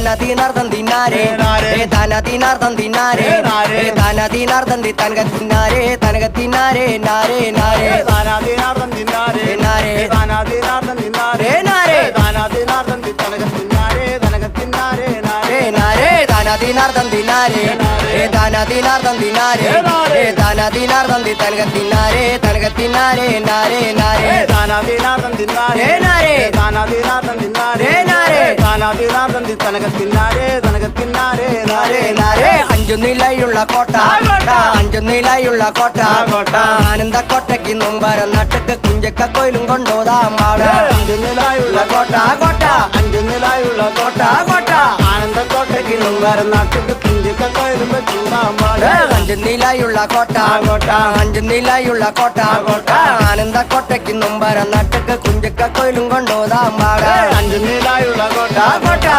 താനതീനാർദ്ദം തിന്നാരേ താനതീനാർദ്ദം തിന്നാരേ താനതീനാർദ്ദം തനകത്തിന്നാരേ തനകത്തിന്നാരേ നാരേ നാരേ താനാതീനാർദ്ദം തിന്നാരേ നാരേ താനാതീനാർദ്ദം തിന്നാരേ നാരേ താനാതീനാർദ്ദം തനകത്തിന്നാരേ തനകത്തിന്നാരേ നാരേ നാരേ താനതീനാർദ്ദം തിന്നാരേ താനതീനാർദ്ദം തിന്നാരേ താനതീനാർദ്ദം തനകത്തിന്നാരേ തനകത്തിന്നാരേ നാരേ നാരേ താനാതീനാർദ്ദം തിന്നാരേ നാരേ താനാതീനാർദ്ദം തിന്നാരേ നാരേ താനാതീനാർദ്ദം തനകത്തിന്നാരേ തനകത്തിന്നാരേ നാരേ നാരേ അഞ്ചു നിലയുള്ള കോട്ട അഞ്ചു നിലയുള്ള കോട്ട ആനന്ദ കോട്ടയ്ക്ക് മുമ്പരം നട്ടക്ക് കുഞ്ചക്ക കോയിലും കൊണ്ടോതാം പാട് അഞ്ചു നിലായുള്ള കോട്ട കോട്ട അഞ്ചു നിലായുള്ള കോട്ട കോട്ട ആനന്ദ കോട്ടയ്ക്ക് മുമ്പരം നാട്ടിട്ട് കുഞ്ചിക്ക കോയിലുമ്പോ ചൂടാമ്പാട് അഞ്ചു നിലയുള്ള കോട്ട അഞ്ചു നിലയുള്ള കോട്ട ആനന്ദ കോട്ടയ്ക്ക് മുമ്പരം നട്ടക്ക് കുഞ്ചക്ക കോയിലും കൊണ്ടോതാം പാട് അഞ്ചു നിലായുള്ള കോട്ട കോട്ട